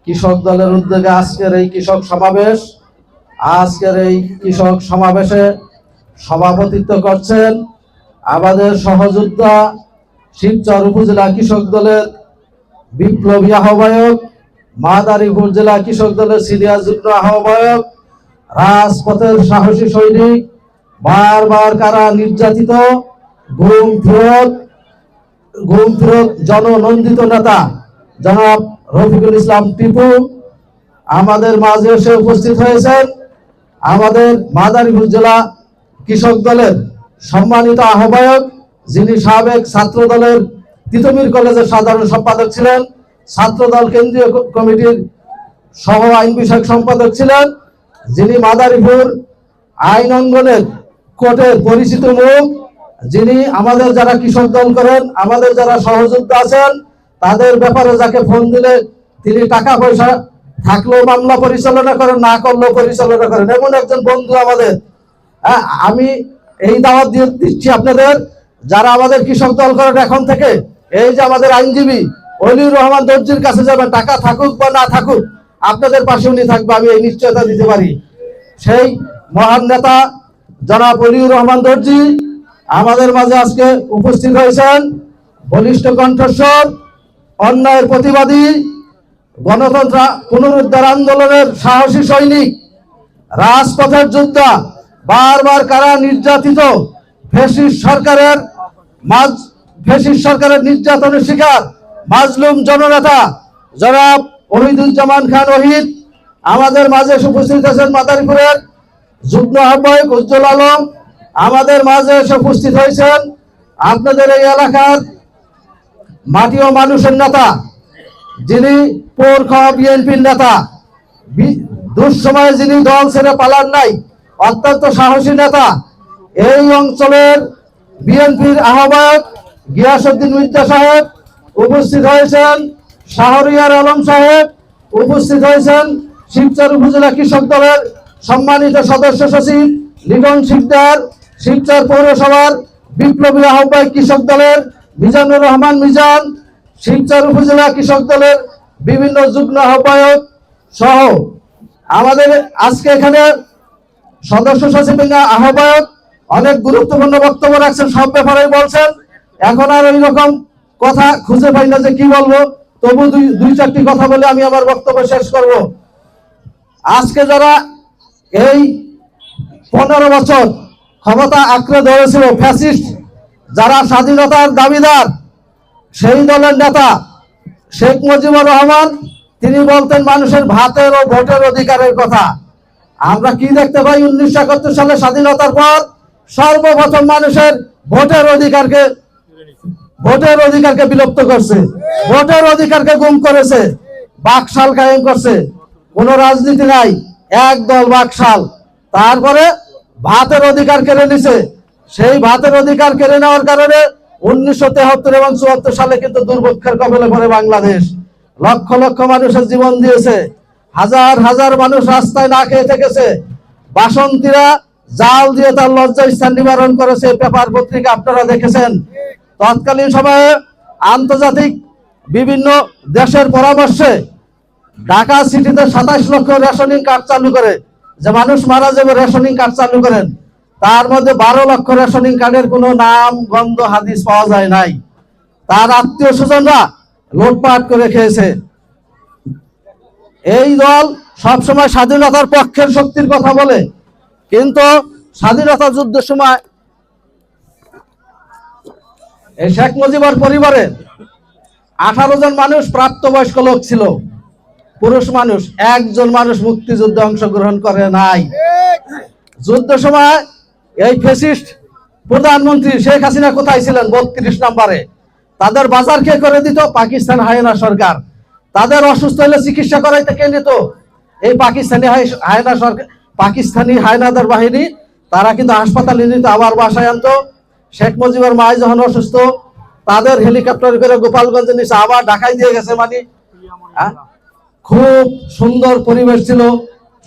কৃষক দলের উদ্যোগে আজকের এই কৃষক সমাবেশ। আজকের এই কৃষক সমাবেশে সভাপতিত্ব করছেন আমাদের সহযোদ্ধা শিবচর উপজেলা কৃষক দলের বিপ্লবী আহ্বায়ক, মাদারীপুর জেলা কৃষক দলের সিনিয়র যুগ্ম আহ্বায়ক, রাজপথের সাহসী সৈনিক, বারবার কারা নির্যাতিত গুম ফিরত জননন্দিত নেতা জনাব রফিকুল ইসলাম টিপু আমাদের মাঝে এসে উপস্থিত হয়েছেন। আমাদের মাদারীপুর জেলা কৃষক দলের সম্মানিত আহ্বায়ক, যিনি সাবেক ছাত্র দলের তিতুমির কলেজের সাধারণ সম্পাদক ছিলেন, ছাত্রদল কেন্দ্রীয় কমিটির সহ আইন বিষয়ক সম্পাদক ছিলেন, যিনি মাদারীপুর আইন অঙ্গনের কোর্টের পরিচিত মুখ, যিনি আমাদের যারা কৃষক দল করেন, আমাদের যারা সহযোদ্ধা আছেন, তাদের ব্যাপারে যাকে ফোন দিলে তিনি টাকা পয়সা থাকলেও মামলা পরিচালনা করেন, না করলেও পরিচালনা করেন, এমন একজন বন্ধু আমাদের। আমি এই দাওয়াত দিয়ে দিচ্ছি আপনাদের, যারা আমাদের কৃষক দল করেন এখন থেকে, এই যে আমাদের আইনজীবী অলিউর রহমান দর্জির কাছে যাবেন, টাকা থাকুক বা না থাকুক আপনাদের পাশে উনি থাকবে, আমি এই নিশ্চয়তা দিতে পারি। সেই মহান নেতা জনাব অলিউর রহমান দর্জি আমাদের মাঝে আজকে উপস্থিত হয়েছেন। বলিষ্ঠ কণ্ঠস্বর, অন্যায়ের প্রতিবাদী, গণতন্ত্র পুনরুদ্ধার আন্দোলনের সাহসী সৈনিক, রাজপথের যোদ্ধা, বারবার কারা নির্যাতিত ফ্যাসিস্ট সরকারের নির্যাতনের শিকার মাজলুম জননেতা জনাব ওহিদুজ্জামান খান ওহিদ আমাদের মাঝে উপস্থিত আছেন। মাদারীপুরের যুগ্ম আহ্বায়ক উজ্জ্বল আলম আমাদের মাঝে এসে উপস্থিত হয়েছেন। আপনাদের এই এলাকার মাটি ও মানুষের নেতা, যিনি পোরখা বিএনপির নেতা, দুঃসময়ে যিনি দল ছেড়ে পালান নাই, অত্যন্ত সাহসী নেতা, এই অঞ্চলের বিএনপির আহ্বায়ক গিয়াসউদ্দিন মির্জা সাহেব উপস্থিত হয়েছেন। শাহরিয়ার আলম সাহেব উপস্থিত হয়েছেন। শিবচর উপজেলা কৃষক দলের সম্মানিত সদস্য সচিব লিটন শিকদার, শিবচর পৌরসভার বিপ্লবী আহ্বায়ক কৃষক দলের মিজানুর রহমান মিজান, শিবচর উপজেলা কৃষক দলের বিভিন্ন যুগ্ম আহ্বায়ক সহ আমাদের আজকে এখানে সদস্য সচিব আহ্বায়ক অনেক গুরুত্বপূর্ণ বক্তব্য রাখছেন, সব ব্যাপারে বলছেন। এখন আর ওই রকম কথা খুঁজে পাই না যে কি বলবো, তবু দুই চারটি কথা বলে আমি আমার বক্তব্য শেষ করব। আজকে যারা এই 15 বছর ক্ষমতা আঁকড়ে ধরেছিল ফ্যাসিস্ট, যারা স্বাধীনতার দাবিদার, সেই দলের নেতা শেখ মুজিবুর রহমান, তিনি বলতেন মানুষের ভাতের ও ভোটের অধিকারের কথা। আমরা কি দেখতে পাই, 1971 সালে স্বাধীনতার পর সর্বপ্রথম মানুষের ভোটের অধিকারকে বিলুপ্ত করছে, ভোটের অধিকারকে গুম করেছে, বাকশাল কায়েম করছে, কোন রাজনীতি নাই, এক দল বাকশাল। তারপরে ভাতের অধিকার কেড়ে নিছে। সেই ভাতের অধিকার কেড়ে নেওয়ার কারণে 1973 এবং 74 সালে কিন্তু দুর্ভিক্ষের কবলে পড়ে বাংলাদেশ। লক্ষ লক্ষ মানুষের জীবন দিয়েছে, হাজার হাজার মানুষ রাস্তায় না খেয়ে থেকেছে। বাসন্তীরা জাল দিয়ে তার লজ্জা স্থান নিবারণ করেছে, পেপার পত্রিকা আপনারা দেখেছেন। তৎকালীন সময়ে আন্তর্জাতিক বিভিন্ন দেশের পরামর্শে ঢাকা সিটিতে 27 লক্ষ রেশনিং কার্ড চালু করে, যে মানুষ মারা যাবে রেশনিং কার্ড চালু করেন। তার মধ্যে 12 লক্ষ রেশনিং কার্ডের কোনো নাম গন্ধ হাদিস পাওয়া যায় নাই। তার আত্মীয় স্বজনরা লুটপাট করে খেয়েছে। এই দল সবসময় স্বাধীনতার পক্ষের শক্তির কথা বলে, কিন্তু স্বাধীনতা যুদ্ধের সময় এই শেখ মুজিবুর পরিবারে 18 জন মানুষ প্রাপ্তবয়স্ক লোক ছিল, পুরুষ মানুষ, একজন মানুষ মুক্তিযুদ্ধে অংশগ্রহণ করে নাই। যুদ্ধ সময় এই ফ্যাসিস্ট প্রধানমন্ত্রী শেখ হাসিনা কোথায় ছিলেন? 32 নম্বরে। তাদের বাজার কে করে দিত? পাকিস্তান হায়না সরকার। তাদের অসুস্থ হলে চিকিৎসা করাইতে কে নিত? এই পাকিস্তানি হায়না সরকার, পাকিস্তানি হায়নাদার বাহিনী। তারা কিন্তু হাসপাতালে নিত, আবার বাসায় আনতো। শেখ মুজিবুর মা যখন অসুস্থ, তাদের হেলিকপ্টার করে গোপালগঞ্জে নিচে আবার ঢাকায় দিয়ে গেছে। মানে খুব সুন্দর পরিবেশ ছিল,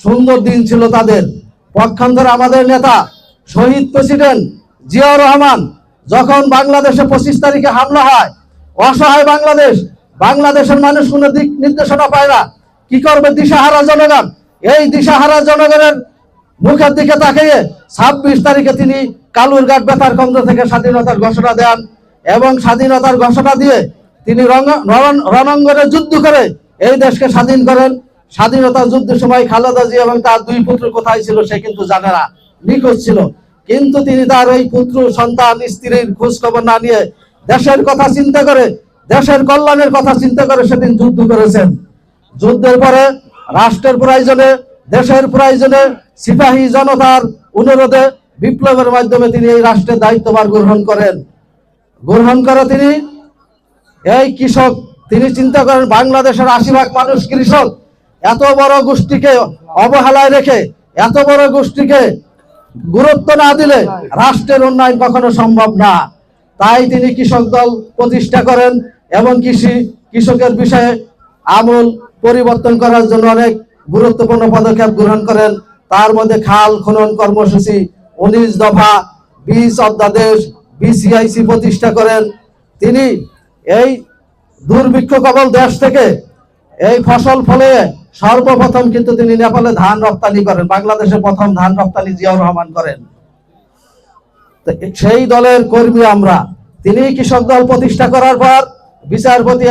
সুন্দর দিন ছিল তাদের। পক্ষান্তরে আমাদের নেতা শহীদ প্রেসিডেন্ট জিয়াউর রহমান যখন বাংলাদেশে 25 তারিখে হামলা হয়, অসহায় বাংলাদেশের মানুষ কোনো দিক নির্দেশনা পায় না। কি করবে দিশাহারা জনগণ? এই দিশাহারা জনগণের মুখের দিকে তাকিয়ে 26 তারিখে তিনি কালুরঘাট বেতার কেন্দ্র থেকে স্বাধীনতার ঘোষণা দেন এবং স্বাধীনতার ঘোষণা দিয়ে তিনি রণাঙ্গনে যুদ্ধ করে এই দেশকে স্বাধীন করেন। স্বাধীনতা যুদ্ধের সময় খালেদা জিয়া এবং তার 2 পুত্র কোথায় ছিল সে কিন্তু জানে না, নিখোঁজ ছিল। কিন্তু তিনি তার ওই পুত্র সন্তান স্ত্রীর খোঁজ খবর না নিয়ে দেশের কথা চিন্তা করে, দেশের কল্যাণের কথা চিন্তা করে সেদিন যুদ্ধ করেছেন। যুদ্ধের পরে রাষ্ট্রের প্রয়োজনে, দেশের প্রয়োজনে, সিপাহী জনতার অনুরোধে, বিপ্লবের মাধ্যমে তিনি এই রাষ্ট্রের দায়িত্বভার গ্রহণ করেন। গ্রহণ করে তিনি এই কৃষক, তিনি চিন্তা করেন বাংলাদেশের 80% মানুষ কৃষক। এত বড় গোষ্ঠীকে অবহেলায় রেখে, এত বড় গোষ্ঠীকে গুরুত্ব না দিলে রাষ্ট্রের উন্নয়ন কখনো সম্ভব না। তাই তিনি কৃষক দল প্রতিষ্ঠা করেন এবং কৃষকের বিষয়ে আমূল পরিবর্তন করার জন্য অনেক গুরুত্বপূর্ণ পদক্ষেপ গ্রহণ করেন। তার মধ্যে খাল খনন কর্মসূচি, 19 দফা, বীজ অধ্যাদেশ, বিসিআইসি প্রতিষ্ঠা করেন। তিনি এই দুর্ভিক্ষ কবল দেশ থেকে এই ফসল ফলে সর্বপ্রথম কিন্তু তিনি নেপালে ধান রপ্তানি করেন। বাংলাদেশে প্রথম ধান রপ্তানি জিয়াউর রহমান করেন। সেই দলের কর্মী আমরা। তিনি কৃষক দল প্রতিষ্ঠা করার পর বিচারপতি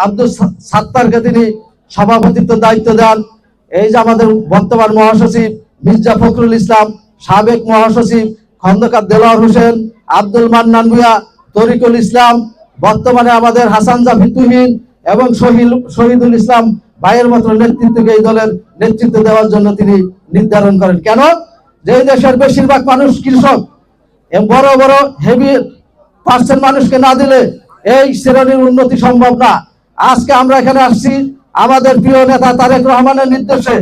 আব্দুল সাত্তারকে তিনি সভাপতিত্ব দায়িত্ব দেন। এই যে আমাদের বর্তমান মহাসচিব মির্জা ফখরুল ইসলাম, সাবেক মহাসচিব খন্দকার দেলোয়ার হোসেন, আব্দুল মান্নান ভূঁইয়া, তরিকুল ইসলাম, বর্তমানে আমাদের হাসান জাফি তুহিন এবং শহীদুল ইসলাম ভাইয়ের মতো নেতৃত্বকে এই দলের নেতৃত্ব দেওয়ার জন্য তিনি নির্ধারণ করেন। কেন? যে দেশের বেশিরভাগ মানুষ কৃষক, বড় বড় হেভি পার্সেন্ট মানুষকে না দিলে এই শ্রেণীর উন্নতি সম্ভব না। আজকে আমরা এখানে আসছি আমাদের প্রিয় নেতা তারেক রহমানের নির্দেশে,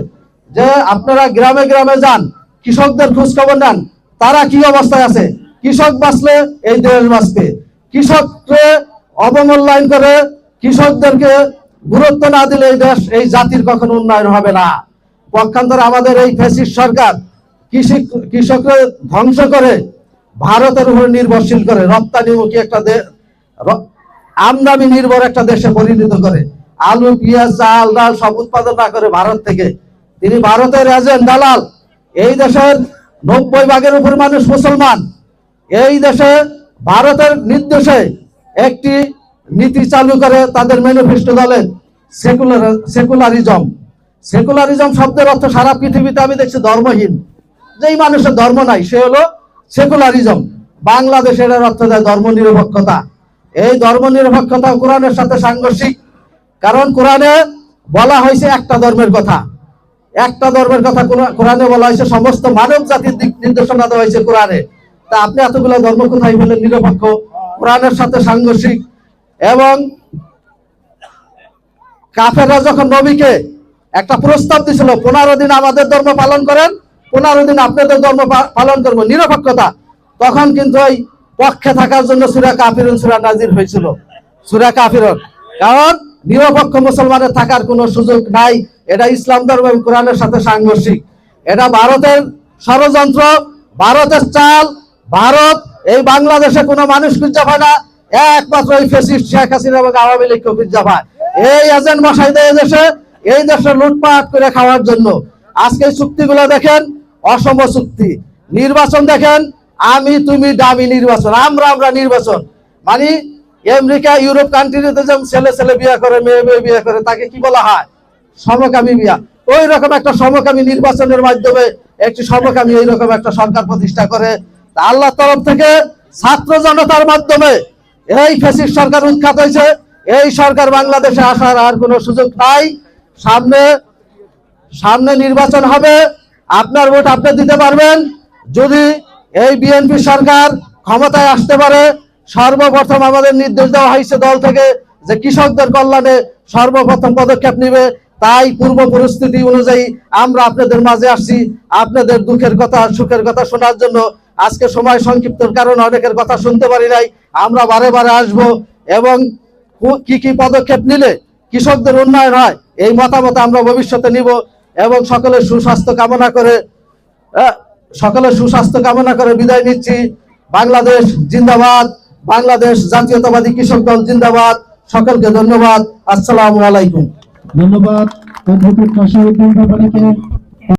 যে আপনারা গ্রামে গ্রামে যান, কৃষকদের খোঁজ খবর নেন, তারা কি অবস্থায় আছে। কৃষক বাঁচলে এই দেশ বাঁচবে। কৃষককে অবমূল্যায়ন করে, কৃষকদেরকে গুরুত্ব না দিলে এই দেশ, এই জাতির কখনো উন্নয়ন হবে না। পক্ষান্তরে আমাদের এই ফ্যাসিস্ট সরকার কৃষকদের ধ্বংস করে ভারতের উপর নির্ভরশীল করে, রপ্তানিমুখী একটা আমদানি নির্ভর একটা দেশে পরিণত করে। আলু, পেঁয়াজ, চাল, ডাল সব উৎপাদন না করে ভারত থেকে। তিনি ভারতের এজেন্ট, দালাল। এই দেশের 90% উপর মানুষ মুসলমান। এই দেশে ভারতের নির্দেশে একটি নীতি চালু করে তাদের ম্যানিফেস্টো দলের সেকুলারিজম। সেকুলারিজম শব্দের অর্থ সারা পৃথিবীতে আমি দেখছি ধর্মহীন। যেই মানুষের ধর্ম নাই সে হলো সেকুলারিজম। বাংলাদেশের অর্থ দেয় ধর্মনিরপেক্ষতা। এই ধর্মনিরপেক্ষতা কোরআনের সাথে সাংঘর্ষিক। কারণ কোরআনে বলা হয়েছে একটা ধর্মের কথা, একটা ধর্মের কথা কোরআনে বলা হয়েছে, সমস্ত মানব জাতির দিক নির্দেশনা দেওয়া হয়েছে কোরআনে। তা আপনি এতগুলো ধর্ম কোথায় পেলেন? নিরপেক্ষ, কোরআনের সাথে সাংঘর্ষিক। এবং কাফেররা যখন নবীকে একটা প্রস্তাব দিছিল, 15 দিন আমাদের ধর্ম পালন করেন, 15 দিন আপনাদের ধর্ম পালন করবো, নিরপেক্ষতা, তখন কিন্তু ওই পক্ষে থাকার জন্য সূরা কাফিরুন সূরা নাজির হয়েছিল, সূরা কাফিরুন। কারণ নিরপেক্ষ মুসলমানের থাকার কোনো সুযোগ নাই। এটা ইসলাম ধর্ম এবং কোরআনের সাথে সাংঘর্ষিক। এটা ভারতের ষড়যন্ত্র, ভারতের চাল। ভারত এই বাংলাদেশে কোনো মানুষ খুঁজে পায় না, একমাত্র এই ফ্যাসিস্ট শেখ হাসিনা এবং আওয়ামী লীগকে খুঁজে পায়। এই এজেন্ট বসাই দেয় দেশে, এই দেশে লুটপাট করে খাওয়ার জন্য। আজকে চুক্তিগুলো দেখেন, অসম চুক্তি। নির্বাচন দেখেন, আমি তুমি দামি নির্বাচন, আমরা নির্বাচন। মানে আমেরিকা, ইউরোপ কান্ট্রিতে যেমন ছেলে ছেলে বিয়ে করে, মেয়ে মেয়ে বিয়ে করে, তাকে কি বলা হয়? সমকামী বিয়া। ওই রকম একটা সমকামী নির্বাচনের মাধ্যমে একটি সমকামী এইরকম একটা সরকার প্রতিষ্ঠা করে। আল্লাহর তরফ থেকে ছাত্র জনতার মাধ্যমে এই ফ্যাসিস্ট সরকার উৎখাত হয়েছে। এই সরকার বাংলাদেশে আসার আর কোনো সুযোগ নাই। সামনে নির্বাচন হবে, আপনার ভোট আপনি দিতে পারবেন। যদি এই বিএনপি সরকার ক্ষমতায় আসতে পারে, সর্বপ্রথম আমাদের নির্দেশ দেওয়া হয়েছে দল থেকে যে কৃষকদের কল্যাণে সর্বপ্রথম পদক্ষেপ নিবে। তাই পূর্ব পরিস্থিতি অনুযায়ী আমরা আপনাদের মাঝে আসছি, আপনাদের দুঃখের কথা, সুখের কথা শোনার জন্য। আজকে সময় সংক্ষিপ্তর কারণে অনেকের কথা শুনতে পারি নাই। আমরা বারে বারে আসবো এবং কি কি পদক্ষেপ নিলে কৃষকদের উন্নয়ন হয় এই মতামত আমরা ভবিষ্যতে নিব। এবং সকলের সুস্বাস্থ্য কামনা করে বিদায় নিচ্ছি। বাংলাদেশ জিন্দাবাদ, বাংলাদেশ জাতীয়তাবাদী কৃষক দল জিন্দাবাদ। সকলকে ধন্যবাদ। আসসালামু আলাইকুম। ধন্যবাদ অধ্যাপক কাশিউদ্দিন ব্যাপারীকে।